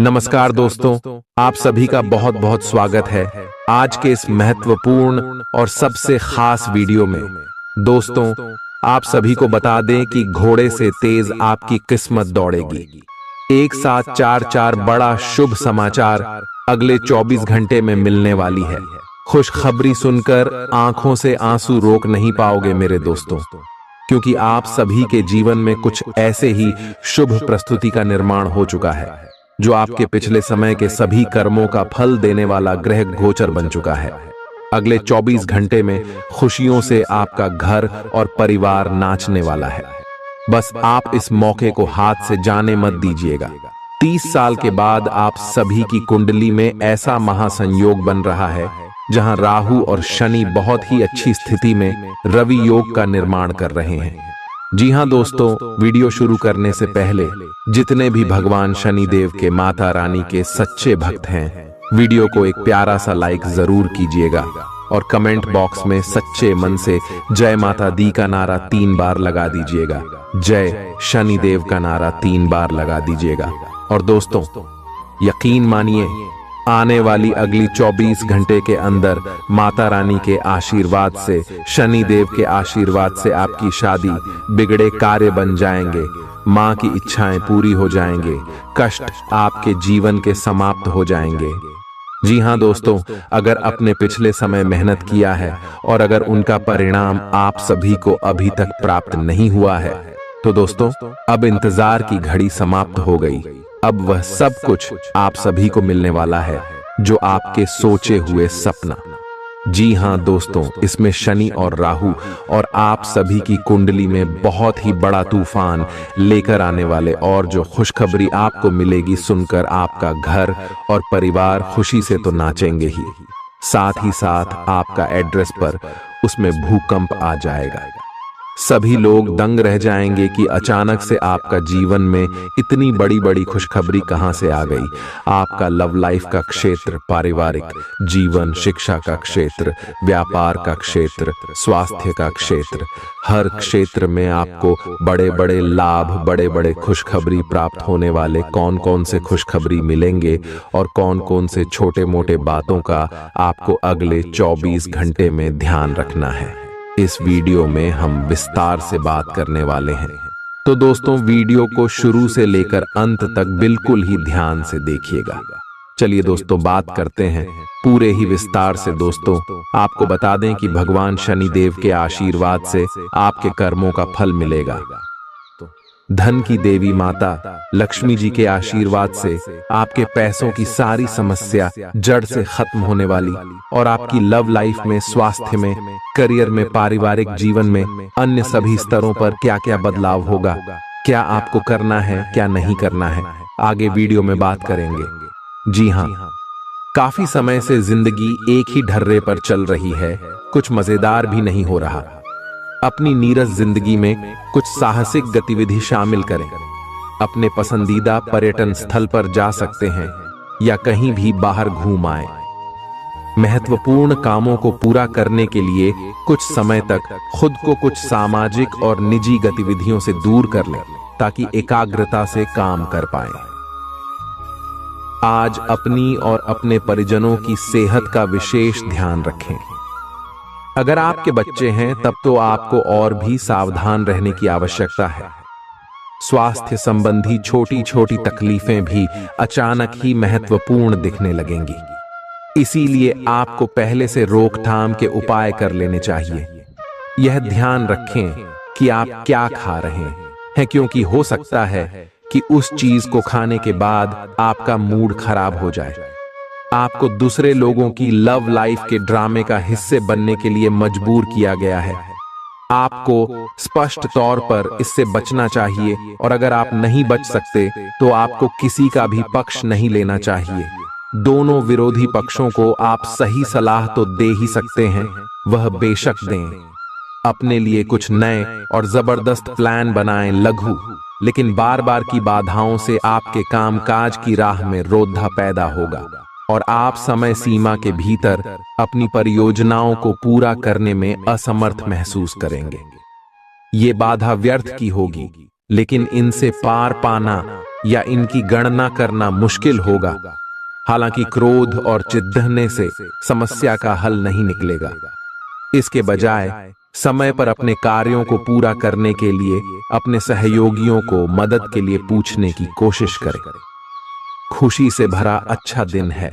नमस्कार दोस्तों, आप सभी का बहुत बहुत स्वागत है आज के इस महत्वपूर्ण और सबसे खास वीडियो में। दोस्तों, आप सभी को बता दें कि घोड़े से तेज आपकी किस्मत दौड़ेगी। एक साथ चार बड़ा शुभ समाचार अगले 24 घंटे में मिलने वाली है। खुशखबरी सुनकर आंखों से आंसू रोक नहीं पाओगे मेरे दोस्तों, क्योंकि आप सभी के जीवन में कुछ ऐसे ही शुभ प्रस्तुति का निर्माण हो चुका है जो आपके पिछले समय के सभी कर्मों का फल देने वाला ग्रह गोचर बन चुका है। अगले 24 घंटे में खुशियों से आपका घर और परिवार नाचने वाला है। बस आप इस मौके को हाथ से जाने मत दीजिएगा। 30 साल के बाद आप सभी की कुंडली में ऐसा महासंयोग बन रहा है जहां राहु और शनि बहुत ही अच्छी स्थिति में रवि योग का निर्माण कर रहे हैं। जी हां दोस्तों, वीडियो शुरू करने से पहले जितने भी भगवान शनि देव के माता रानी के सच्चे भक्त हैं, वीडियो को एक प्यारा सा लाइक जरूर कीजिएगा और कमेंट बॉक्स में सच्चे मन से जय माता दी का नारा 3 बार लगा दीजिएगा। जय शनि देव का नारा 3 बार लगा दीजिएगा। और दोस्तों, यकीन मानिए, आने वाली अगली 24 घंटे के अंदर माता रानी के आशीर्वाद से, शनि देव के आशीर्वाद से आपकी शादी, बिगड़े कार्य बन जाएंगे, मां की इच्छाएं पूरी हो जाएंगे, कष्ट आपके जीवन के समाप्त हो जाएंगे। जी हां दोस्तों, अगर अपने पिछले समय मेहनत किया है और अगर उनका परिणाम आप सभी को अभी तक प्राप्त नहीं हुआ है, तो दोस्तों अब इंतजार की घड़ी समाप्त हो गई। अब वह सब कुछ आप सभी को मिलने वाला है जो आपके सोचे हुए सपना। जी हां दोस्तों, इसमें शनि और राहु और आप सभी की कुंडली में बहुत ही बड़ा तूफान लेकर आने वाले, और जो खुशखबरी आपको मिलेगी सुनकर आपका घर और परिवार खुशी से तो नाचेंगे ही, साथ ही साथ आपका एड्रेस पर उसमें भूकंप आ जाएगा। सभी लोग दंग रह जाएंगे कि अचानक से आपका जीवन में इतनी बड़ी बड़ी खुशखबरी कहां से आ गई। आपका लव लाइफ का क्षेत्र, पारिवारिक जीवन, शिक्षा का क्षेत्र, व्यापार का क्षेत्र, स्वास्थ्य का क्षेत्र, हर क्षेत्र में आपको बड़े बड़े लाभ, बड़े बड़े खुशखबरी प्राप्त होने वाले। कौन कौन से खुशखबरी मिलेंगे और कौन कौन से छोटे मोटे बातों का आपको अगले 24 घंटे में ध्यान रखना है, इस वीडियो में हम विस्तार से बात करने वाले हैं। तो दोस्तों, वीडियो को शुरू से लेकर अंत तक बिल्कुल ही ध्यान से देखिएगा। चलिए दोस्तों, बात करते हैं पूरे ही विस्तार से। दोस्तों, आपको बता दें कि भगवान शनि देव के आशीर्वाद से आपके कर्मों का फल मिलेगा। धन की देवी माता लक्ष्मी जी के आशीर्वाद से आपके पैसों की सारी समस्या जड़ से खत्म होने वाली, और आपकी लव लाइफ में, स्वास्थ्य में, करियर में, पारिवारिक जीवन में, अन्य सभी स्तरों पर क्या क्या बदलाव होगा, क्या आपको करना है, क्या नहीं करना है, आगे वीडियो में बात करेंगे। जी हाँ, काफी समय से जिंदगी एक ही ढर्रे पर चल रही है, कुछ मजेदार भी नहीं हो रहा। अपनी नीरस जिंदगी में कुछ साहसिक गतिविधि शामिल करें। अपने पसंदीदा पर्यटन स्थल पर जा सकते हैं या कहीं भी बाहर घूम आए। महत्वपूर्ण कामों को पूरा करने के लिए कुछ समय तक खुद को कुछ सामाजिक और निजी गतिविधियों से दूर कर लें ताकि एकाग्रता से काम कर पाएं। आज अपनी और अपने परिजनों की सेहत का विशेष ध्यान रखें। अगर आपके बच्चे हैं तब तो आपको और भी सावधान रहने की आवश्यकता है। स्वास्थ्य संबंधी छोटी छोटी तकलीफें भी अचानक ही महत्वपूर्ण दिखने लगेंगी, इसीलिए आपको पहले से रोकथाम के उपाय कर लेने चाहिए। यह ध्यान रखें कि आप क्या खा रहे हैं, क्योंकि हो सकता है कि उस चीज को खाने के बाद आपका मूड खराब हो जाए। आपको दूसरे लोगों की लव लाइफ के ड्रामे का हिस्से बनने के लिए मजबूर किया गया है। आपको स्पष्ट तौर पर इससे बचना चाहिए, और अगर आप नहीं बच सकते तो आपको किसी का भी पक्ष नहीं लेना चाहिए। दोनों विरोधी पक्षों को आप सही सलाह तो दे ही सकते हैं, वह बेशक दें। अपने लिए कुछ नए और जबरदस्त प्लान बनाएं, लघु लेकिन बार बार की बाधाओं से आपके कामकाज की राह में रोधा पैदा होगा और आप समय सीमा के भीतर अपनी परियोजनाओं को पूरा करने में असमर्थ महसूस करेंगे। ये बाधा व्यर्थ की होगी, लेकिन इनसे पार पाना या इनकी गणना करना मुश्किल होगा। हालांकि क्रोध और चिढ़ने से समस्या का हल नहीं निकलेगा। इसके बजाय समय पर अपने कार्यों को पूरा करने के लिए अपने सहयोगियों को मदद के लिए पूछने की कोशिश करें। खुशी से भरा अच्छा दिन है।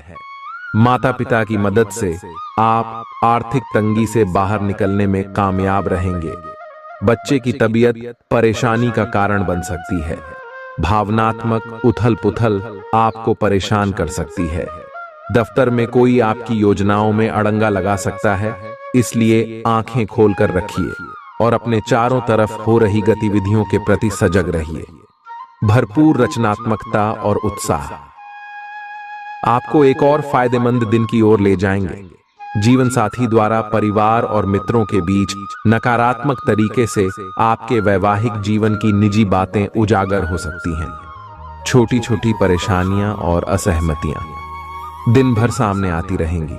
माता पिता की मदद से आप आर्थिक तंगी से बाहर निकलने में कामयाब रहेंगे। बच्चे की तबीयत परेशानी का कारण बन सकती है। भावनात्मक उथल पुथल आपको परेशान कर सकती है। दफ्तर में कोई आपकी योजनाओं में अड़ंगा लगा सकता है, इसलिए आंखें खोलकर रखिए और अपने चारों तरफ हो रही गतिविधियों के प्रति सजग रहिए। भरपूर रचनात्मकता और उत्साह आपको एक और फायदेमंद दिन की ओर ले जाएंगे। जीवन साथी द्वारा परिवार और मित्रों के बीच नकारात्मक तरीके से आपके वैवाहिक जीवन की निजी बातें उजागर हो सकती हैं। छोटी छोटी परेशानियां और असहमतियां दिन भर सामने आती रहेंगी।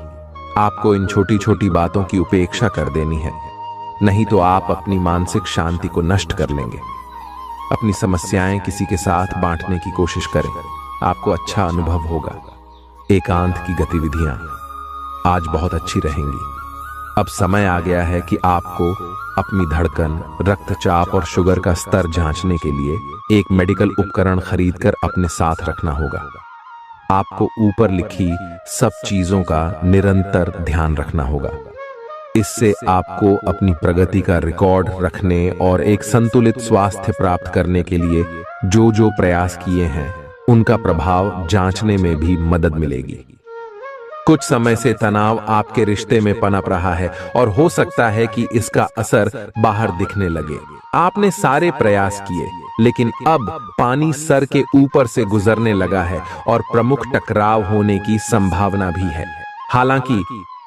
आपको इन छोटी छोटी बातों की उपेक्षा कर देनी है, नहीं तो आप अपनी मानसिक शांति को नष्ट कर लेंगे। अपनी समस्याएं किसी के साथ बांटने की कोशिश करें, आपको अच्छा अनुभव होगा। एकांत की गतिविधियां आज बहुत अच्छी रहेंगी। अब समय आ गया है कि आपको अपनी धड़कन, रक्तचाप और शुगर का स्तर जांचने के लिए एक मेडिकल उपकरण खरीदकर अपने साथ रखना होगा। आपको ऊपर लिखी सब चीजों का निरंतर ध्यान रखना होगा। इससे आपको अपनी प्रगति का रिकॉर्ड रखने और एक संतुलित स्वास्थ्य प्राप्त करने के लिए जो जो प्रयास किए हैं उनका प्रभाव जांचने में भी मदद मिलेगी। कुछ समय से तनाव आपके रिश्ते में पनप रहा है और हो सकता है कि इसका असर बाहर दिखने लगे। आपने सारे प्रयास किए, लेकिन अब पानी सर के ऊपर से गुजरने लगा है और प्रमुख टकराव होने की संभावना भी है। हालांकि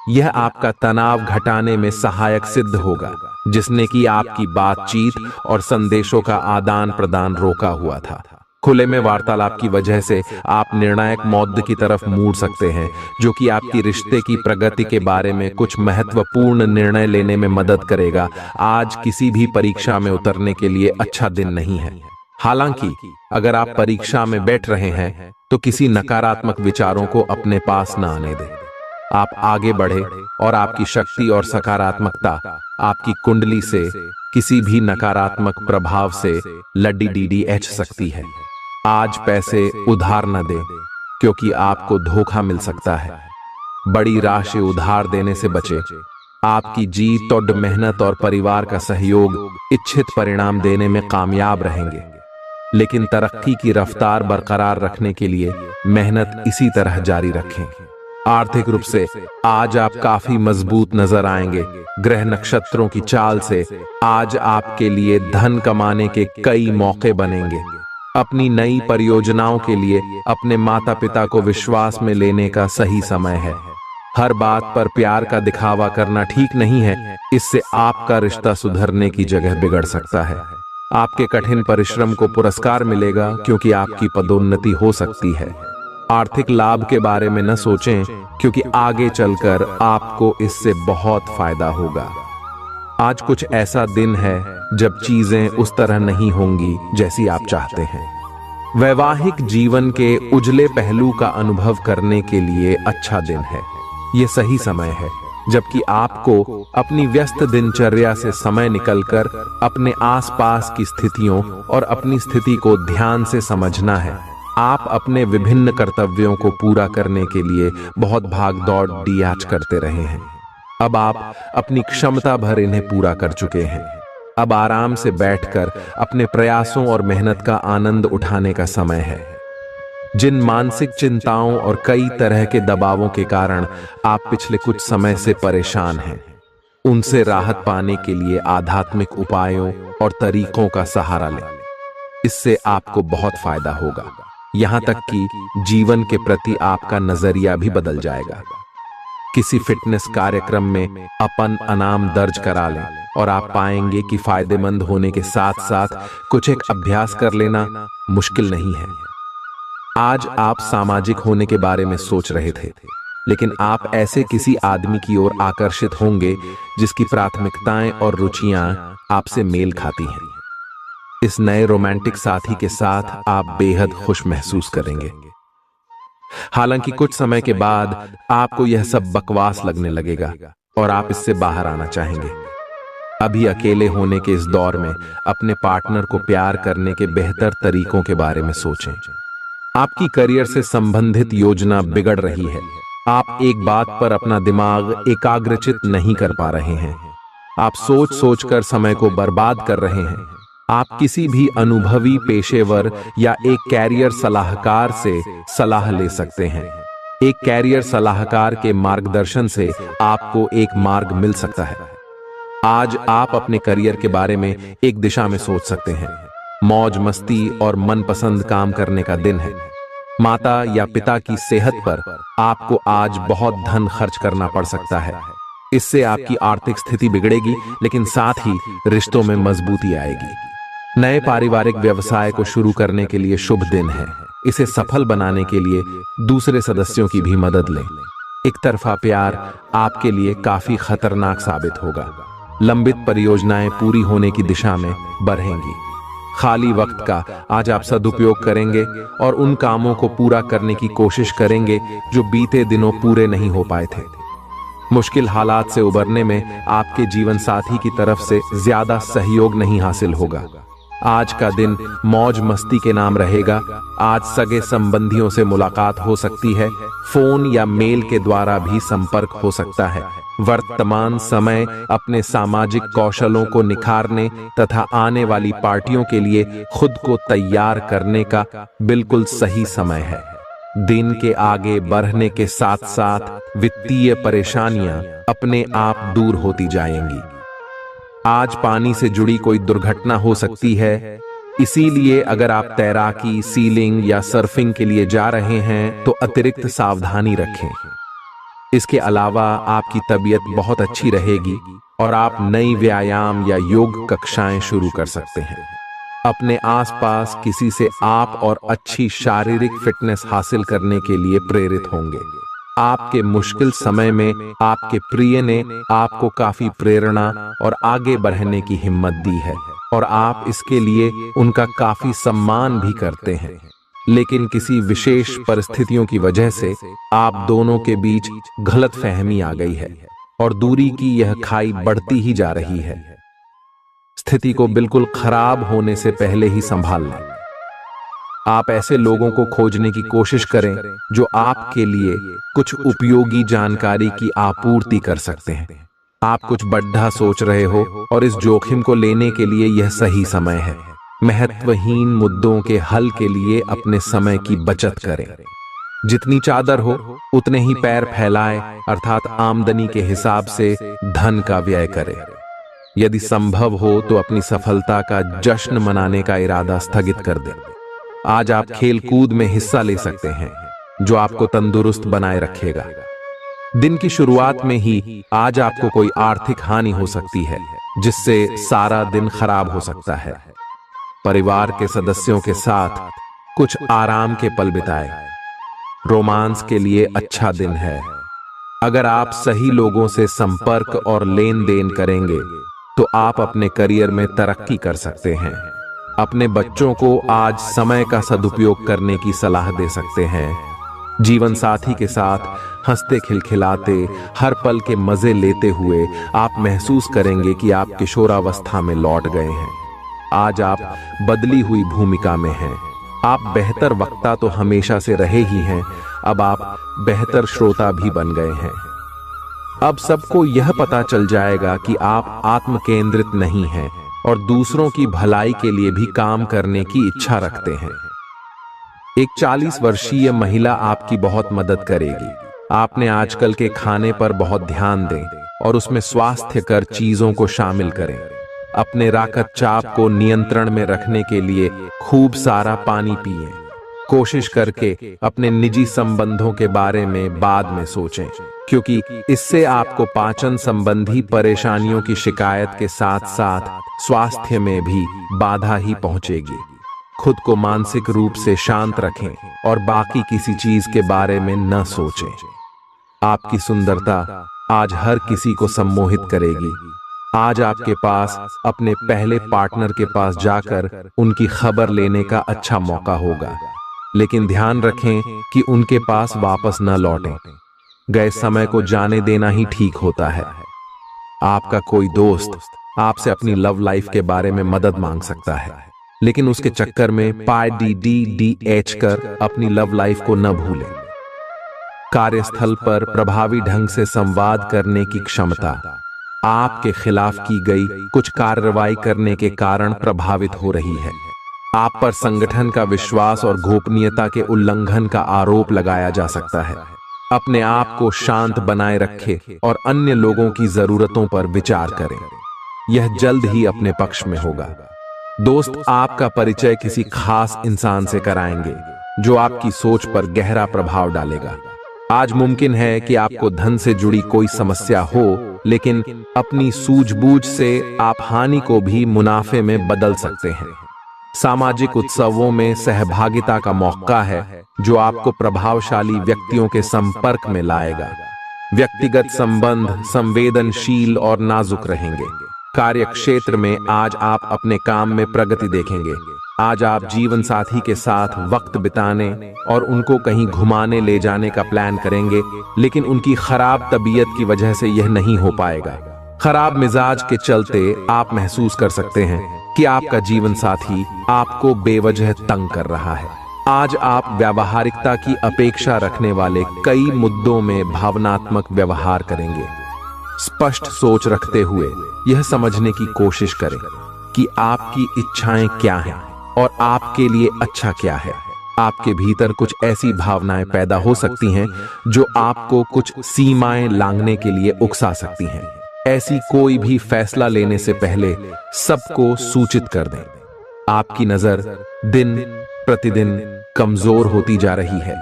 यह आपका तनाव घटाने में सहायक सिद्ध होगा, जिसने कि आपकी बातचीत और संदेशों का आदान प्रदान रोका हुआ था। खुले में वार्तालाप की वजह से आप निर्णायक मौद्द की तरफ मुड़ सकते हैं, जो कि आपकी रिश्ते की प्रगति के बारे में कुछ महत्वपूर्ण निर्णय लेने में मदद करेगा। आज किसी भी परीक्षा में उतरने के लिए अच्छा दिन नहीं है। हालांकि अगर आप परीक्षा में बैठ रहे हैं तो किसी नकारात्मक विचारों को अपने पास न आने दें। आप आगे बढ़े और आपकी शक्ति और सकारात्मकता आपकी कुंडली से किसी भी नकारात्मक प्रभाव से लड़ी सकती है। आज पैसे उधार न दें, क्योंकि आपको धोखा मिल सकता है। बड़ी राशि उधार देने से बचें। आपकी जीत और मेहनत और परिवार का सहयोग इच्छित परिणाम देने में कामयाब रहेंगे, लेकिन तरक्की की रफ्तार बरकरार रखने के लिए मेहनत इसी तरह जारी रखें। आर्थिक रूप से आज आप काफी मजबूत नजर आएंगे। ग्रह नक्षत्रों की चाल से आज आपके लिए धन कमाने के कई मौके बनेंगे। अपनी नई परियोजनाओं के लिए अपने माता पिता को विश्वास में लेने का सही समय है। हर बात पर प्यार का दिखावा करना ठीक नहीं है, इससे आपका रिश्ता सुधरने की जगह बिगड़ सकता है। आपके कठिन परिश्रम को पुरस्कार मिलेगा, क्योंकि आपकी पदोन्नति हो सकती है। आर्थिक लाभ के बारे में न सोचें, क्योंकि आगे चलकर आपको इससे बहुत फायदा होगा। आज कुछ ऐसा दिन है जब चीजें उस तरह नहीं होंगी जैसी आप चाहते हैं। वैवाहिक जीवन के उजले पहलू का अनुभव करने के लिए अच्छा दिन है। यह सही समय है जबकि आपको अपनी व्यस्त दिनचर्या से समय निकलकर अपने आसपास की स्थितियों और अपनी स्थिति को ध्यान से समझना है। आप अपने विभिन्न कर्तव्यों को पूरा करने के लिए बहुत भाग दौड़ आज करते रहे हैं। अब आप अपनी क्षमता भर इन्हें पूरा कर चुके हैं। अब आराम से बैठकर अपने प्रयासों और मेहनत का आनंद उठाने का समय है। जिन मानसिक चिंताओं और कई तरह के दबावों के कारण आप पिछले कुछ समय से परेशान हैं, उनसे राहत पाने के लिए आध्यात्मिक उपायों और तरीकों का सहारा लें। इससे आपको बहुत फायदा होगा। यहां तक कि जीवन के प्रति आपका नजरिया भी बदल जाएगा। किसी फिटनेस कार्यक्रम में अपन इनाम दर्ज करा लें और आप पाएंगे कि फायदेमंद होने के साथ साथ कुछ एक अभ्यास कर लेना मुश्किल नहीं है। आज आप सामाजिक होने के बारे में सोच रहे थे, लेकिन आप ऐसे किसी आदमी की ओर आकर्षित होंगे जिसकी प्राथमिकताएं और रुचियां आपसे मेल खाती हैं। इस नए रोमांटिक साथी के साथ आप बेहद खुश महसूस करेंगे। हालांकि कुछ समय के बाद आपको यह सब बकवास लगने लगेगा और आप इससे बाहर आना चाहेंगे। अभी अकेले होने के इस दौर में अपने पार्टनर को प्यार करने के बेहतर तरीकों के बारे में सोचें। आपकी करियर से संबंधित योजना बिगड़ रही है। आप एक बात पर अपना दिमाग एकाग्रचित नहीं कर पा रहे हैं। आप सोच सोचकर समय को बर्बाद कर रहे हैं। आप किसी भी अनुभवी पेशेवर या एक कैरियर सलाहकार से सलाह ले सकते हैं। एक कैरियर सलाहकार के मार्गदर्शन से आपको एक मार्ग मिल सकता है। आज आप अपने करियर के बारे में एक दिशा में सोच सकते हैं। मौज मस्ती और मनपसंद काम करने का दिन है। माता या पिता की सेहत पर आपको आज बहुत धन खर्च करना पड़ सकता है। इससे आपकी आर्थिक स्थिति बिगड़ेगी, लेकिन साथ ही रिश्तों में मजबूती आएगी। नए पारिवारिक व्यवसाय को शुरू करने के लिए शुभ दिन है। इसे सफल बनाने के लिए दूसरे सदस्यों की भी मदद लें। एक तरफा प्यार आपके लिए काफी खतरनाक साबित होगा। लंबित परियोजनाएं पूरी होने की दिशा में बढ़ेंगी। खाली वक्त का आज आप सदुपयोग करेंगे और उन कामों को पूरा करने की कोशिश करेंगे जो बीते दिनों पूरे नहीं हो पाए थे। मुश्किल हालात से उबरने में आपके जीवन साथी की तरफ से ज्यादा सहयोग नहीं हासिल होगा। आज का दिन मौज मस्ती के नाम रहेगा। आज सगे संबंधियों से मुलाकात हो सकती है। फोन या मेल के द्वारा भी संपर्क हो सकता है। वर्तमान समय अपने सामाजिक कौशलों को निखारने तथा आने वाली पार्टियों के लिए खुद को तैयार करने का बिल्कुल सही समय है। दिन के आगे बढ़ने के साथ साथ वित्तीय परेशानियां अपने आप दूर होती जाएंगी। आज पानी से जुड़ी कोई दुर्घटना हो सकती है, इसीलिए अगर आप तैराकी, सीलिंग या सर्फिंग के लिए जा रहे हैं तो अतिरिक्त सावधानी रखें। इसके अलावा आपकी तबीयत बहुत अच्छी रहेगी और आप नई व्यायाम या योग कक्षाएं शुरू कर सकते हैं। अपने आसपास किसी से आप और अच्छी शारीरिक फिटनेस हासिल करने के लिए प्रेरित होंगे। आपके मुश्किल समय में आपके प्रिय ने आपको काफी प्रेरणा और आगे बढ़ने की हिम्मत दी है और आप इसके लिए उनका काफी सम्मान भी करते हैं। लेकिन किसी विशेष परिस्थितियों की वजह से आप दोनों के बीच गलतफहमी आ गई है और दूरी की यह खाई बढ़ती ही जा रही है। स्थिति को बिल्कुल खराब होने से पहले ही संभाल लें। आप ऐसे लोगों को खोजने की कोशिश करें जो आपके लिए कुछ उपयोगी जानकारी की आपूर्ति कर सकते हैं। आप कुछ बड़ा सोच रहे हो और इस जोखिम को लेने के लिए यह सही समय है। महत्वहीन मुद्दों के हल के लिए अपने समय की बचत करें। जितनी चादर हो उतने ही पैर फैलाएं, अर्थात आमदनी के हिसाब से धन का व्यय करें। यदि संभव हो तो अपनी सफलता का जश्न मनाने का इरादा स्थगित कर दें। आज आप खेल कूद में हिस्सा ले सकते हैं जो आपको तंदुरुस्त बनाए रखेगा। दिन की शुरुआत में ही आज आपको कोई आर्थिक हानि हो सकती है जिससे सारा दिन खराब हो सकता है। परिवार के सदस्यों के साथ कुछ आराम के पल बिताएं। रोमांस के लिए अच्छा दिन है। अगर आप सही लोगों से संपर्क और लेन देन करेंगे तो आप अपने करियर में तरक्की कर सकते हैं। अपने बच्चों को आज समय का सदुपयोग करने की सलाह दे सकते हैं। जीवन साथी के साथ हंसते खिलखिलाते हर पल के मजे लेते हुए आप महसूस करेंगे कि आप किशोरावस्था में लौट गए हैं। आज आप बदली हुई भूमिका में हैं। आप बेहतर वक्ता तो हमेशा से रहे ही हैं, अब आप बेहतर श्रोता भी बन गए हैं। अब सबको यह पता चल जाएगा कि आप आत्म केंद्रित नहीं हैं और दूसरों की भलाई के लिए भी काम करने की इच्छा रखते हैं। एक 40 वर्षीय महिला आपकी बहुत मदद करेगी। आपने आजकल के खाने पर बहुत ध्यान दें और उसमें स्वास्थ्यकर चीजों को शामिल करें। अपने रक्तचाप को नियंत्रण में रखने के लिए खूब सारा पानी पिएं। कोशिश करके अपने निजी संबंधों के बारे में बाद में सोचें, क्योंकि इससे आपको पाचन संबंधी परेशानियों की शिकायत के साथ साथ स्वास्थ्य में भी बाधा ही पहुंचेगी। खुद को मानसिक रूप से शांत रखें और बाकी किसी चीज के बारे में न सोचें। आपकी सुंदरता आज हर किसी को सम्मोहित करेगी। आज आपके पास अपने पहले पार्टनर के पास जाकर उनकी खबर लेने का अच्छा मौका होगा, लेकिन ध्यान रखें कि उनके पास वापस न लौटें। गए समय को जाने देना ही ठीक होता है। आपका कोई दोस्त आपसे अपनी लव लाइफ के बारे में मदद मांग सकता है, लेकिन उसके चक्कर में PDDDH कर अपनी लव लाइफ को न भूलें। कार्यस्थल पर प्रभावी ढंग से संवाद करने की क्षमता आपके खिलाफ की गई कुछ कार्रवाई करने के कारण प्रभावित हो रही है। आप पर संगठन का विश्वास और गोपनीयता के उल्लंघन का आरोप लगाया जा सकता है। अपने आप को शांत बनाए रखें और अन्य लोगों की जरूरतों पर विचार करें। यह जल्द ही अपने पक्ष में होगा। दोस्त आपका परिचय किसी खास इंसान से कराएंगे जो आपकी सोच पर गहरा प्रभाव डालेगा। आज मुमकिन है कि आपको धन से जुड़ी कोई समस्या हो, लेकिन अपनी सूझबूझ से आप हानि को भी मुनाफे में बदल सकते हैं। सामाजिक उत्सवों में सहभागिता का मौका है जो आपको प्रभावशाली व्यक्तियों के संपर्क में लाएगा। व्यक्तिगत संबंध संवेदनशील और नाजुक रहेंगे। कार्य क्षेत्र में आज आप अपने काम में प्रगति देखेंगे। आज आप जीवन साथी के साथ वक्त बिताने और उनको कहीं घुमाने ले जाने का प्लान करेंगे, लेकिन उनकी खराब तबीयत की वजह से यह नहीं हो पाएगा। खराब मिजाज के चलते आप महसूस कर सकते हैं कि आपका जीवन साथी आपको बेवजह तंग कर रहा है। आज आप व्यावहारिकता की अपेक्षा रखने वाले कई मुद्दों में भावनात्मक व्यवहार करेंगे। स्पष्ट सोच रखते हुए यह समझने की कोशिश करें कि आपकी इच्छाएं क्या हैं और आपके लिए अच्छा क्या है। आपके भीतर कुछ ऐसी भावनाएं पैदा हो सकती हैं जो आपको कुछ सीमाएं लांघने के लिए उकसा सकती हैं। ऐसी कोई भी फैसला लेने से पहले सबको सूचित कर दें। आपकी नजर दिन प्रतिदिन कमजोर होती जा रही है।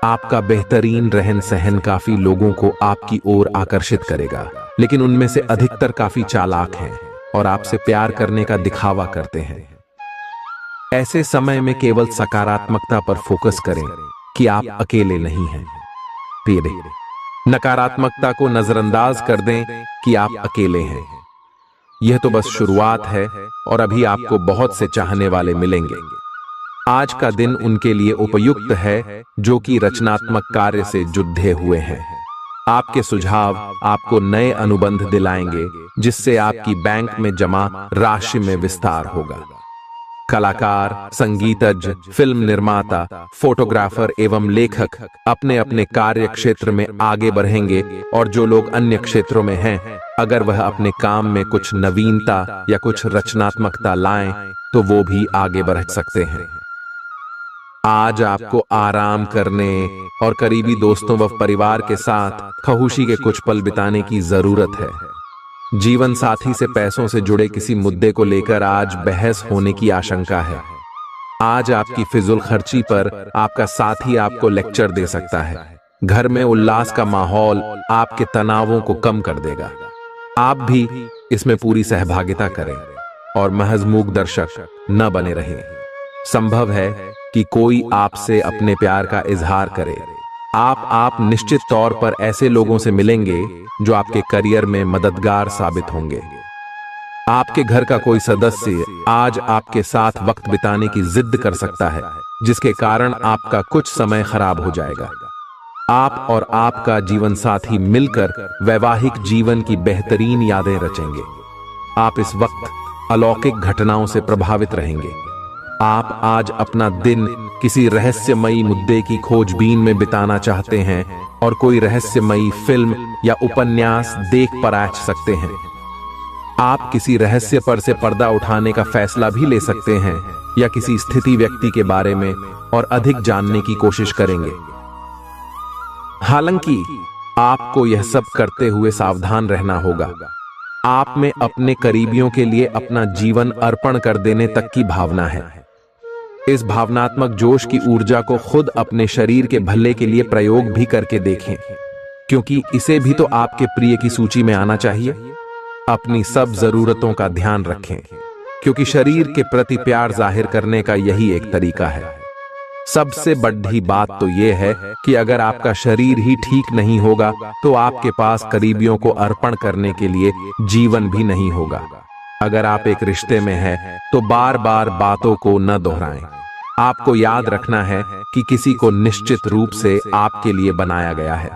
आपका बेहतरीन रहन सहन काफी लोगों को आपकी ओर आकर्षित करेगा, लेकिन उनमें से अधिकतर काफी चालाक हैं और आपसे प्यार करने का दिखावा करते हैं। ऐसे समय में केवल सकारात्मकता पर फोकस करें कि आप अकेले नहीं हैं। फिर नकारात्मकता को नजरअंदाज कर दें कि आप अकेले हैं। यह तो बस शुरुआत है और अभी आपको बहुत से चाहने वाले मिलेंगे। आज का दिन उनके लिए उपयुक्त है जो कि रचनात्मक कार्य से जुड़े हुए हैं। आपके सुझाव आपको नए अनुबंध दिलाएंगे, जिससे आपकी बैंक में जमा राशि में विस्तार होगा। कलाकार, संगीतज्ञ, फिल्म निर्माता, फोटोग्राफर एवं लेखक अपने अपने कार्य क्षेत्र में आगे बढ़ेंगे, और जो लोग अन्य क्षेत्रों में हैं, अगर वह अपने काम में कुछ नवीनता या कुछ रचनात्मकता लाएं, तो वो भी आगे बढ़ सकते हैं। आज आपको आराम करने और करीबी दोस्तों व परिवार के साथ खुशी के कुछ पल बिताने की जरूरत है। जीवन साथी से पैसों से जुड़े किसी मुद्दे को लेकर आज बहस होने की आशंका है। आज आपकी फिजूल खर्ची पर आपका साथी आपको लेक्चर दे सकता है। घर में उल्लास का माहौल आपके तनावों को कम कर देगा। आप भी इसमें पूरी सहभागिता करें और महज मूक दर्शक न बने रहें। संभव है कि कोई आपसे अपने प्यार का इजहार करे। आप निश्चित तौर पर ऐसे लोगों से मिलेंगे जो आपके करियर में मददगार साबित होंगे। आपके घर का कोई सदस्य आज आपके साथ वक्त बिताने की जिद कर सकता है, जिसके कारण आपका कुछ समय खराब हो जाएगा। आप और आपका जीवन साथी मिलकर वैवाहिक जीवन की बेहतरीन यादें रचेंगे। आप इस वक्त अलौकिक घटनाओं से प्रभावित रहेंगे। आप आज अपना दिन किसी रहस्यमयी मुद्दे की खोजबीन में बिताना चाहते हैं और कोई रहस्यमयी फिल्म या उपन्यास देख पराच सकते हैं। आप किसी रहस्य पर से पर्दा उठाने का फैसला भी ले सकते हैं या किसी स्थिति व्यक्ति के बारे में और अधिक जानने की कोशिश करेंगे। हालांकि आपको यह सब करते हुए सावधान रहना होगा। आप में अपने करीबियों के लिए अपना जीवन अर्पण कर देने तक की भावना है। इस भावनात्मक जोश की ऊर्जा को खुद अपने शरीर के भले के लिए प्रयोग भी करके देखें, क्योंकि इसे भी तो आपके प्रिय की सूची में आना चाहिए। अपनी सब जरूरतों का ध्यान रखें, क्योंकि शरीर के प्रति प्यार जाहिर करने का यही एक तरीका है। सबसे बड़ी बात तो यह है कि अगर आपका शरीर ही ठीक नहीं होगा तो आपके पास करीबियों को अर्पण करने के लिए जीवन भी नहीं होगा। अगर आप एक रिश्ते में हैं तो बार बार बातों को न दोहराएं। आपको याद रखना है कि किसी को निश्चित रूप से आपके लिए बनाया गया है।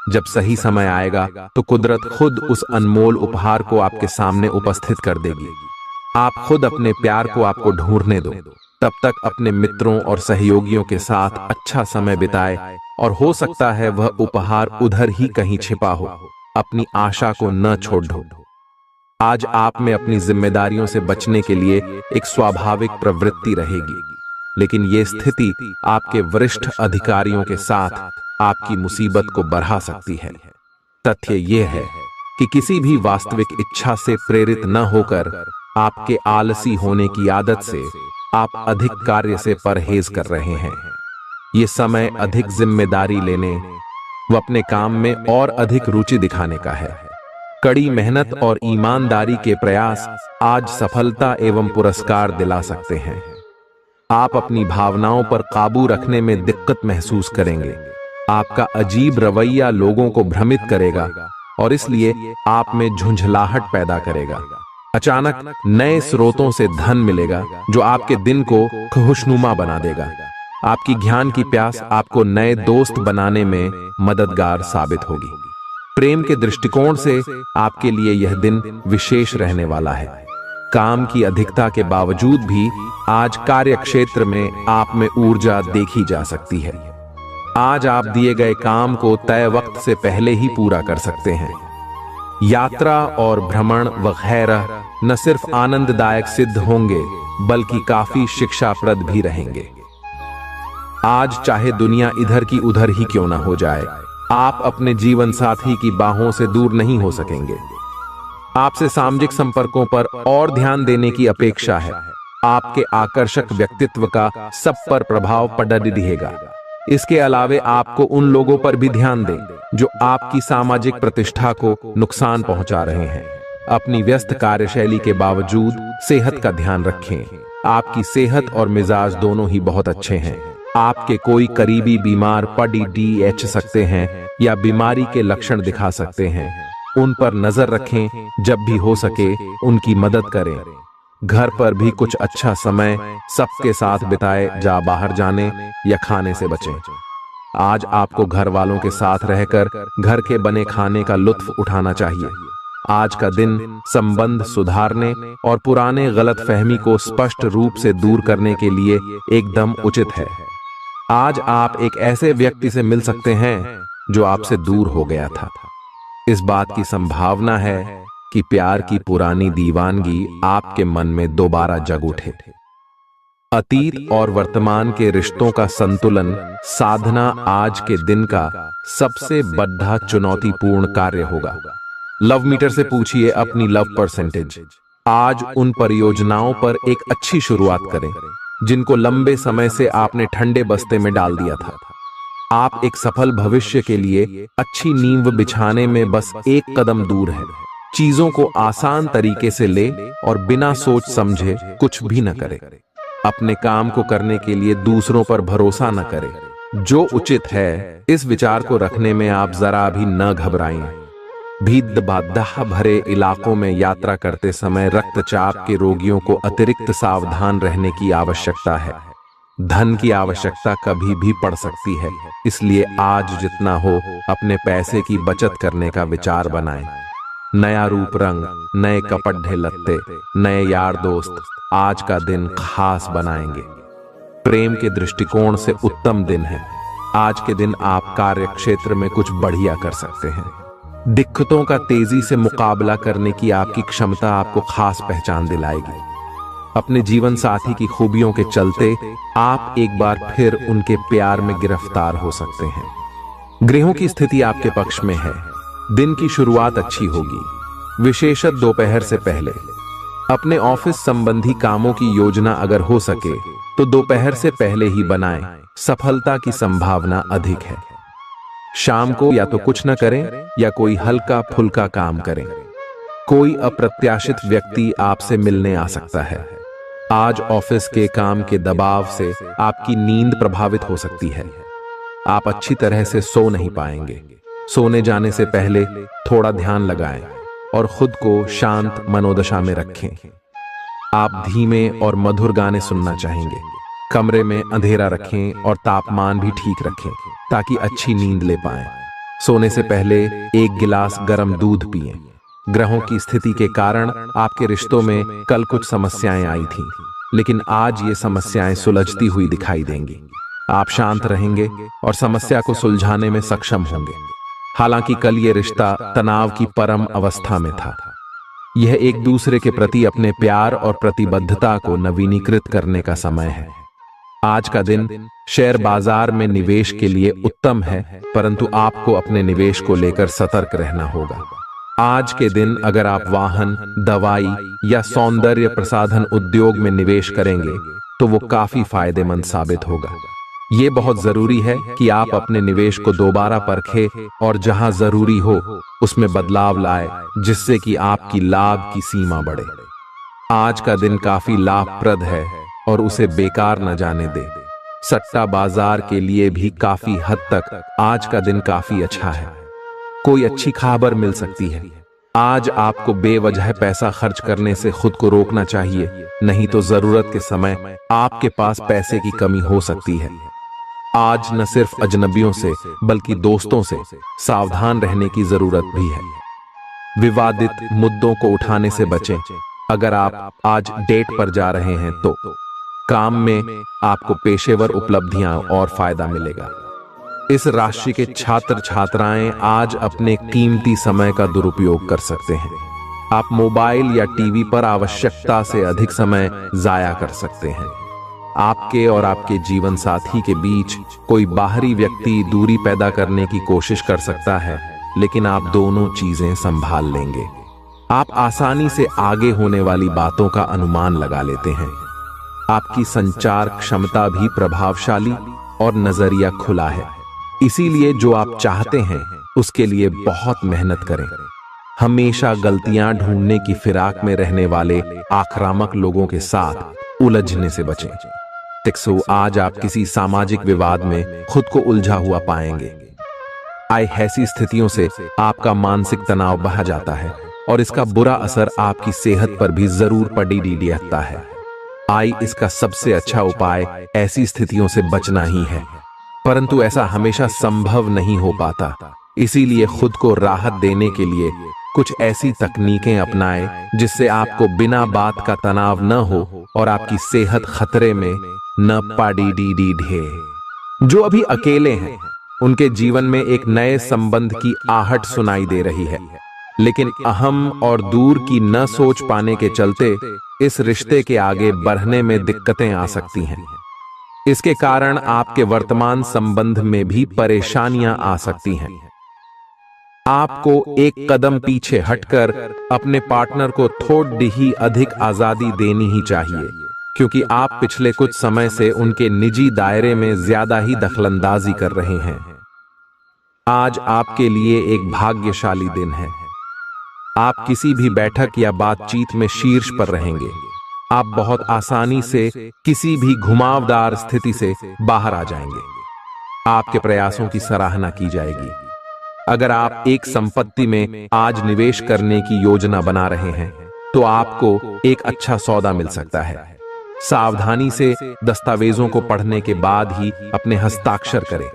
जब सही समय आएगा तो कुदरत खुद उस अनमोल उपहार को आपके सामने उपस्थित कर देगी। आप खुद अपने प्यार को आपको ढूंढने दो। तब तक अपने मित्रों और सहयोगियों के साथ अच्छा समय बिताए और हो सकता है वह उपहार उधर ही कहीं छिपा हो। अपनी आशा को न छोड़ दो। आज आप में अपनी जिम्मेदारियों से बचने के लिए एक स्वाभाविक प्रवृत्ति रहेगी, लेकिन ये स्थिति आपके वरिष्ठ अधिकारियों के साथ आपकी मुसीबत को बढ़ा सकती है। तथ्य यह है कि किसी भी वास्तविक इच्छा से प्रेरित न होकर आपके आलसी होने की आदत से आप अधिक कार्य से परहेज कर रहे हैं। ये समय अधिक जिम्मेदारी लेने व अपने काम में और अधिक रुचि दिखाने का है। कड़ी मेहनत और ईमानदारी के प्रयास आज सफलता एवं पुरस्कार दिला सकते हैं। आप अपनी भावनाओं पर काबू रखने में दिक्कत महसूस करेंगे। आपका अजीब रवैया लोगों को भ्रमित करेगा और इसलिए आप में झुंझलाहट पैदा करेगा। अचानक नए स्रोतों से धन मिलेगा जो आपके दिन को खुशनुमा बना देगा। आपकी ज्ञान की प्यास आपको नए दोस्त बनाने में मददगार साबित होगी। प्रेम के दृष्टिकोण से आपके लिए यह दिन विशेष रहने वाला है। काम की अधिकता के बावजूद भी आज कार्यक्षेत्र में आप में ऊर्जा देखी जा सकती है। आज आप दिए गए काम को तय वक्त से पहले ही पूरा कर सकते हैं। यात्रा और भ्रमण वगैरह न सिर्फ आनंददायक सिद्ध होंगे बल्कि काफी शिक्षाप्रद भी रहेंगे। आज चाहे दुनिया इधर की उधर ही क्यों ना हो जाए, आप अपने जीवन साथी की बाहों से दूर नहीं हो सकेंगे। आपसे सामाजिक संपर्कों पर और ध्यान देने की अपेक्षा है। आपके आकर्षक व्यक्तित्व का सब पर प्रभाव पड़ दिखेगा। इसके अलावे आपको उन लोगों पर भी ध्यान दें जो आपकी सामाजिक प्रतिष्ठा को नुकसान पहुंचा रहे हैं। अपनी व्यस्त कार्यशैली के बावजूद सेहत का ध्यान रखें। आपकी सेहत और मिजाज दोनों ही बहुत अच्छे हैं। आपके कोई करीबी बीमार पड़ सकते हैं या बीमारी के लक्षण दिखा सकते हैं। उन पर नजर रखें। जब भी हो सके उनकी मदद करें। घर पर भी कुछ अच्छा समय सबके साथ बिताए। जा बाहर जाने या खाने से बचें। आज आपको घर वालों के साथ रहकर घर के बने खाने का लुत्फ उठाना चाहिए। आज का दिन संबंध सुधारने और पुराने गलतफहमी को स्पष्ट रूप से दूर करने के लिए एकदम उचित है। आज आप एक ऐसे व्यक्ति से मिल सकते हैं जो आपसे दूर हो गया था। इस बात की संभावना है कि प्यार की पुरानी दीवानगी आपके मन में दोबारा जग उठे। अतीत और वर्तमान के रिश्तों का संतुलन साधना आज के दिन का सबसे बड़ा चुनौतीपूर्ण कार्य होगा। लव मीटर से पूछिए अपनी लव परसेंटेज। आज उन परियोजनाओं पर एक अच्छी शुरुआत करें जिनको लंबे समय से आपने ठंडे बस्ते में डाल दिया था। आप एक सफल भविष्य के लिए अच्छी नींव बिछाने में बस एक कदम दूर है। चीजों को आसान तरीके से ले और बिना सोच समझे कुछ भी न करें। अपने काम को करने के लिए दूसरों पर भरोसा न करें। जो उचित है इस विचार को रखने में आप जरा भी न घबराएं। भीड़ भाड़ भरे इलाकों में यात्रा करते समय रक्तचाप के रोगियों को अतिरिक्त सावधान रहने की आवश्यकता है। धन की आवश्यकता कभी भी पड़ सकती है, इसलिए आज जितना हो अपने पैसे की बचत करने का विचार बनाएं। नया रूप रंग, नए कपड़े लत्ते, नए यार दोस्त आज का दिन खास बनाएंगे। प्रेम के दृष्टिकोण से उत्तम दिन है। आज के दिन आप कार्य क्षेत्र में कुछ बढ़िया कर सकते हैं। दिक्कतों का तेजी से मुकाबला करने की आपकी क्षमता आपको खास पहचान दिलाएगी। अपने जीवन साथी की खूबियों के चलते आप एक बार फिर उनके प्यार में गिरफ्तार हो सकते हैं। ग्रहों की स्थिति आपके पक्ष में है। दिन की शुरुआत अच्छी होगी, विशेषतः दोपहर से पहले। अपने ऑफिस संबंधी कामों की योजना अगर हो सके तो दोपहर से पहले ही बनाएं। सफलता की संभावना अधिक है। शाम को या तो कुछ न करें या कोई हल्का फुल्का काम करें। कोई अप्रत्याशित व्यक्ति आपसे मिलने आ सकता है। आज ऑफिस के काम के दबाव से आपकी नींद प्रभावित हो सकती है। आप अच्छी तरह से सो नहीं पाएंगे। सोने जाने से पहले थोड़ा ध्यान लगाएं और खुद को शांत मनोदशा में रखें। आप धीमे और मधुर गाने सुनना चाहेंगे। कमरे में अंधेरा रखें और तापमान भी ठीक रखें ताकि अच्छी नींद ले पाएं। सोने से पहले 1 गिलास गर्म दूध पिएं। ग्रहों की स्थिति के कारण आपके रिश्तों में कल कुछ समस्याएं आई थीं, लेकिन आज ये समस्याएं सुलझती हुई दिखाई देंगी। आप शांत रहेंगे और समस्या को सुलझाने में सक्षम होंगे। हालांकि कल ये रिश्ता तनाव की परम अवस्था में था। यह एक दूसरे के प्रति अपने प्यार और प्रतिबद्धता को नवीनीकृत करने का समय है। आज का दिन शेयर बाजार में निवेश के लिए उत्तम है, परंतु आपको अपने निवेश को लेकर सतर्क रहना होगा। आज के दिन अगर आप वाहन, दवाई या सौंदर्य प्रसाधन उद्योग में निवेश करेंगे तो वो काफी फायदेमंद साबित होगा। ये बहुत जरूरी है कि आप अपने निवेश को दोबारा परखें और जहां जरूरी हो उसमें बदलाव लाए, जिससे कि आपकी लाभ की सीमा बढ़े। आज का दिन काफी लाभप्रद है और उसे बेकार न जाने दे। सट्टा बाजार के लिए भी काफी हद तक आज का दिन काफी अच्छा है। कोई अच्छी खबर मिल सकती है। आज आपको बेवजह पैसा खर्च करने से खुद को रोकना चाहिए, नहीं तो जरूरत के समय आपके पास पैसे की कमी हो सकती है। आज न सिर्फ अजनबियों से बल्कि दोस्तों से सावधान रहने की जरूरत भी है। विवादित मुद्दों को उठाने से बचें। अगर आप आज डेट पर जा रहे हैं तो काम में आपको पेशेवर उपलब्धियां और फायदा मिलेगा। इस राशि के छात्र छात्राएं आज अपने कीमती समय का दुरुपयोग कर सकते हैं। आप मोबाइल या टीवी पर आवश्यकता से अधिक समय जाया कर सकते हैं। आपके और आपके जीवन साथी के बीच कोई बाहरी व्यक्ति दूरी पैदा करने की कोशिश कर सकता है, लेकिन आप दोनों चीजें संभाल लेंगे। आप आसानी से आगे होने वाली बातों का अनुमान लगा लेते हैं। आपकी संचार क्षमता भी प्रभावशाली और नजरिया खुला है, इसीलिए जो आप चाहते हैं उसके लिए बहुत मेहनत करें। हमेशा गलतियां ढूंढने की फिराक में रहने वाले आक्रामक लोगों के साथ उलझने से बचें। टिक्सो, आज आप किसी सामाजिक विवाद में खुद को उलझा हुआ पाएंगे। ऐसी स्थितियों से आपका मानसिक तनाव बढ़ जाता है और इसका बुरा असर आपकी सेहत पर भी जरूर पड़ी रहता है। इसका सबसे अच्छा उपाय ऐसी स्थितियों से बचना ही है, परंतु ऐसा हमेशा संभव नहीं हो पाता। इसीलिए खुद को राहत देने के लिए कुछ ऐसी तकनीकें अपनाएं जिससे आपको बिना बात का तनाव न हो और आपकी सेहत खतरे में न पड़ी ढे। जो अभी अकेले हैं उनके जीवन में एक नए संबंध की आहट सुनाई दे रही है, लेकिन अहम और दूर की न सोच पाने के चलते इस रिश्ते के आगे बढ़ने में दिक्कतें आ सकती हैं। इसके कारण आपके वर्तमान संबंध में भी परेशानियां आ सकती हैं। आपको एक कदम पीछे हटकर अपने पार्टनर को थोड़ी ही अधिक आजादी देनी ही चाहिए, क्योंकि आप पिछले कुछ समय से उनके निजी दायरे में ज्यादा ही दखलंदाजी कर रहे हैं। आज आपके लिए एक भाग्यशाली दिन है। आप किसी भी बैठक या बातचीत में शीर्ष पर रहेंगे। आप बहुत आसानी से किसी भी घुमावदार स्थिति से बाहर आ जाएंगे। आपके प्रयासों की सराहना की जाएगी। अगर आप एक संपत्ति में आज निवेश करने की योजना बना रहे हैं तो आपको एक अच्छा सौदा मिल सकता है। सावधानी से दस्तावेजों को पढ़ने के बाद ही अपने हस्ताक्षर करें।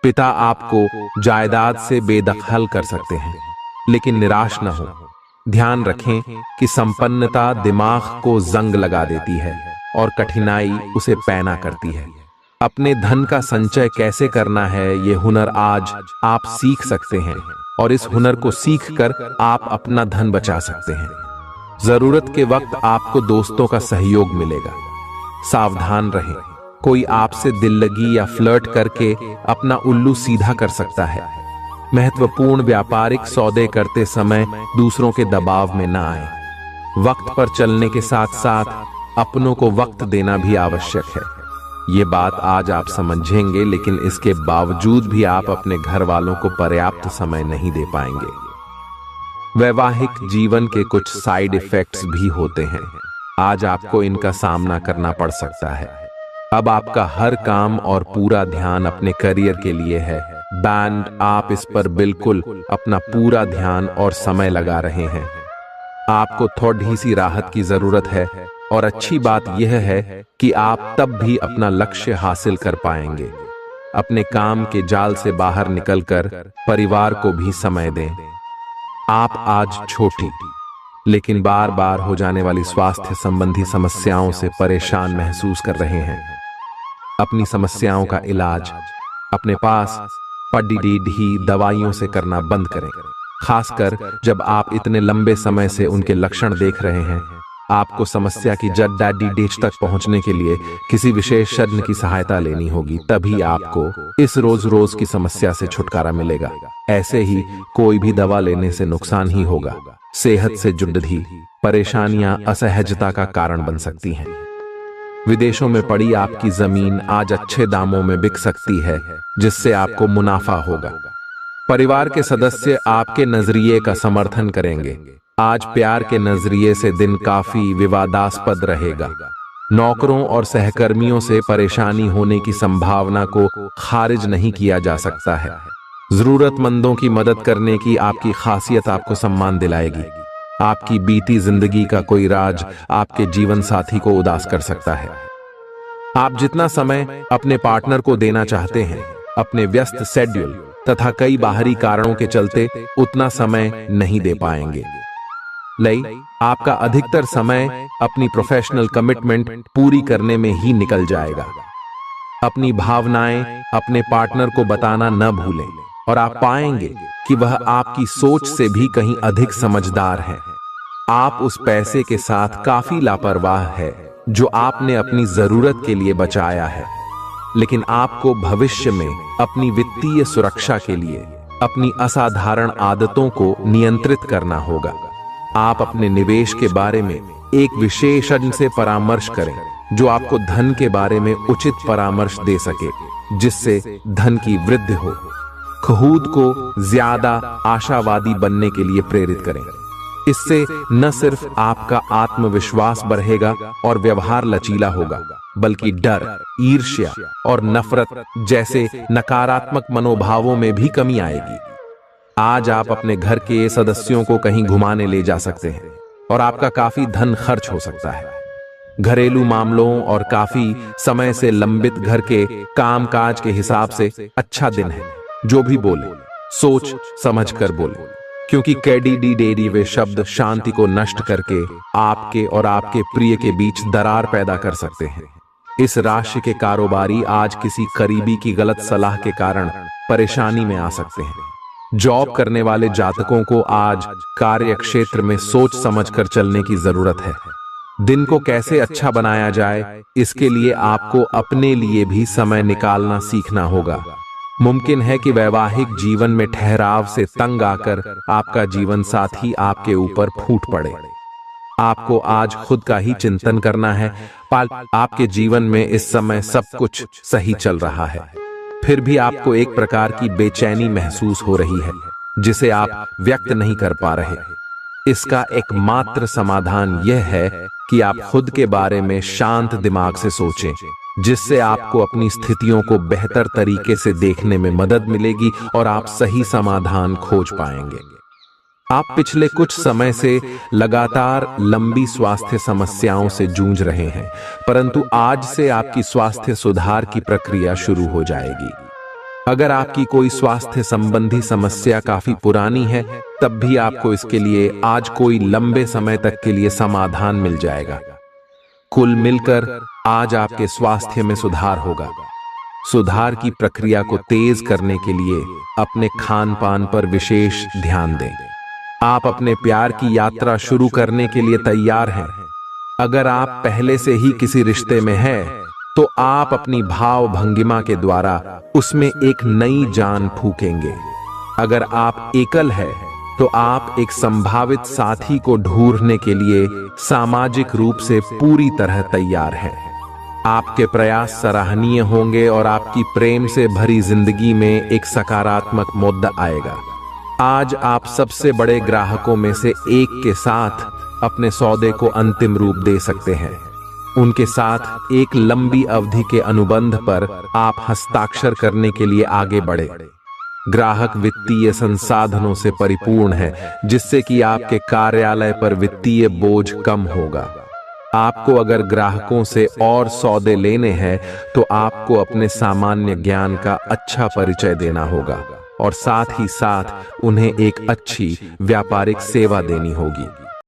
पिता आपको जायदाद से बेदखल कर सकते हैं, लेकिन निराश न हो। ध्यान रखें कि संपन्नता दिमाग को जंग लगा देती है और कठिनाई उसे पैना करती है। अपने धन का संचय कैसे करना है ये हुनर आज आप सीख सकते हैं और इस हुनर को सीखकर आप अपना धन बचा सकते हैं। जरूरत के वक्त आपको दोस्तों का सहयोग मिलेगा। सावधान रहें, कोई आपसे दिल लगी या फ्लर्ट करके अपना उल्लू सीधा कर सकता है। महत्वपूर्ण व्यापारिक सौदे करते समय दूसरों के दबाव में न आए। वक्त पर चलने के साथ साथ अपनों को वक्त देना भी आवश्यक है। ये बात आज आप समझेंगे, लेकिन इसके बावजूद भी आप अपने घर वालों को पर्याप्त समय नहीं दे पाएंगे। वैवाहिक जीवन के कुछ साइड इफेक्ट्स भी होते हैं। आज आपको इनका सामना करना पड़ सकता है। अब आपका हर काम और पूरा ध्यान अपने करियर के लिए है। बैंड, आप इस पर बिल्कुल अपना पूरा ध्यान और समय लगा रहे हैं। आपको थोड़ी सी राहत की जरूरत है और अच्छी बात यह है कि आप तब भी अपना लक्ष्य हासिल कर पाएंगे। अपने काम के जाल से बाहर निकलकर परिवार को भी समय दें। आप आज छोटी लेकिन बार बार हो जाने वाली स्वास्थ्य संबंधी समस्याओं से परेशान महसूस कर रहे हैं। अपनी समस्याओं का इलाज अपने पास पड़ी दवाइयों से करना बंद करें, खासकर जब आप इतने लंबे समय से उनके लक्षण देख रहे हैं। आपको समस्या की जड़ तक पहुंचने के लिए किसी विशेषज्ञ की सहायता लेनी होगी, तभी आपको इस रोज की समस्या से छुटकारा मिलेगा। ऐसे ही कोई भी दवा लेने से नुकसान ही होगा। सेहत से जुड़ी परेशानियां असहजता का कारण बन सकती हैं। विदेशों में पड़ी आपकी जमीन आज अच्छे दामों में बिक सकती है, जिससे आपको मुनाफा होगा। परिवार के सदस्य आपके नजरिए का समर्थन करेंगे। आज प्यार के नजरिए से दिन काफी विवादास्पद रहेगा। नौकरों और सहकर्मियों से परेशानी होने की संभावना को खारिज नहीं किया जा सकता है। जरूरतमंदों की मदद करने की आपकी खासियत आपको सम्मान दिलाएगी। आपकी बीती जिंदगी का कोई राज आपके जीवन साथी को उदास कर सकता है। आप जितना समय अपने पार्टनर को देना चाहते हैं, अपने व्यस्त शेड्यूल तथा कई बाहरी कारणों के चलते उतना समय नहीं दे पाएंगे। आपका अधिकतर समय अपनी प्रोफेशनल कमिटमेंट पूरी करने में ही निकल जाएगा। अपनी भावनाएं अपने पार्टनर को बताना न भूलें और आप पाएंगे कि वह आपकी सोच से भी कहीं अधिक समझदार है। आप उस पैसे के साथ काफी लापरवाह है जो आपने अपनी जरूरत के लिए बचाया है, लेकिन आपको भविष्य में अपनी वित्तीय सुरक्षा के लिए अपनी असाधारण आदतों को नियंत्रित करना होगा। आप अपने निवेश के बारे में एक विशेषज्ञ से परामर्श करें जो आपको धन के बारे में उचित परामर्श दे सके, जिससे धन की वृद्धि हो। खुद को ज्यादा आशावादी बनने के लिए प्रेरित करें। इससे न सिर्फ आपका आत्मविश्वास बढ़ेगा और व्यवहार लचीला होगा, बल्कि डर, ईर्ष्या और नफरत जैसे नकारात्मक मनोभावों में भी कमी आएगी। आज आप अपने घर के सदस्यों को कहीं घुमाने ले जा सकते हैं और आपका काफी धन खर्च हो सकता है। घरेलू मामलों और काफी समय से लंबित घर के कामकाज के हिसाब से अच्छा दिन है। जो भी बोले सोच समझ कर बोले, क्योंकि कैडी वे शब्द शांति को नष्ट करके आपके और आपके प्रिय के बीच दरार पैदा कर सकते हैं। इस राशि के कारोबारी आज किसी करीबी की गलत सलाह के कारण परेशानी में आ सकते हैं। जॉब करने वाले जातकों को आज कार्य क्षेत्र में सोच समझकर चलने की जरूरत है। दिन को कैसे अच्छा बनाया जाए, इसके लिए आपको अपने लिए भी समय निकालना सीखना होगा। मुमकिन है कि वैवाहिक जीवन में ठहराव से तंग आकर आपका जीवन साथी आपके ऊपर फूट पड़े। आपको आज खुद का ही चिंतन करना है। आपके जीवन में इस समय सब कुछ सही चल रहा है, फिर भी आपको एक प्रकार की बेचैनी महसूस हो रही है जिसे आप व्यक्त नहीं कर पा रहे। इसका एकमात्र समाधान यह है कि आप खुद के बारे में शांत दिमाग से सोचें, जिससे आपको अपनी स्थितियों को बेहतर तरीके से देखने में मदद मिलेगी और आप सही समाधान खोज पाएंगे। आप पिछले कुछ समय से लगातार लंबी स्वास्थ्य समस्याओं से जूझ रहे हैं, परंतु आज से आपकी स्वास्थ्य सुधार की प्रक्रिया शुरू हो जाएगी। अगर आपकी कोई स्वास्थ्य संबंधी समस्या काफी पुरानी है, तब भी आपको इसके लिए आज कोई लंबे समय तक के लिए समाधान मिल जाएगा। कुल मिलकर आज आपके स्वास्थ्य में सुधार होगा। सुधार की प्रक्रिया को तेज करने के लिए अपने खान पान पर विशेष ध्यान दें। आप अपने प्यार की यात्रा शुरू करने के लिए तैयार हैं। अगर आप पहले से ही किसी रिश्ते में हैं, तो आप अपनी भाव भंगिमा के द्वारा उसमें एक नई जान फूकेंगे। अगर आप एकल हैं, तो आप एक संभावित साथी को ढूंढने के लिए सामाजिक रूप से पूरी तरह तैयार हैं। आपके प्रयास सराहनीय होंगे और आपकी प्रेम से भरी जिंदगी में एक सकारात्मक मुद्दा आएगा। आज आप सबसे बड़े ग्राहकों में से एक के साथ अपने सौदे को अंतिम रूप दे सकते हैं। उनके साथ एक लंबी अवधि के अनुबंध पर आप हस्ताक्षर करने के लिए आगे बढ़े। ग्राहक वित्तीय संसाधनों से परिपूर्ण है, जिससे कि आपके कार्यालय पर वित्तीय बोझ कम होगा। आपको अगर ग्राहकों से और सौदे लेने हैं तो आपको अपने सामान्य ज्ञान का अच्छा परिचय देना होगा और साथ ही साथ उन्हें एक अच्छी व्यापारिक सेवा देनी होगी।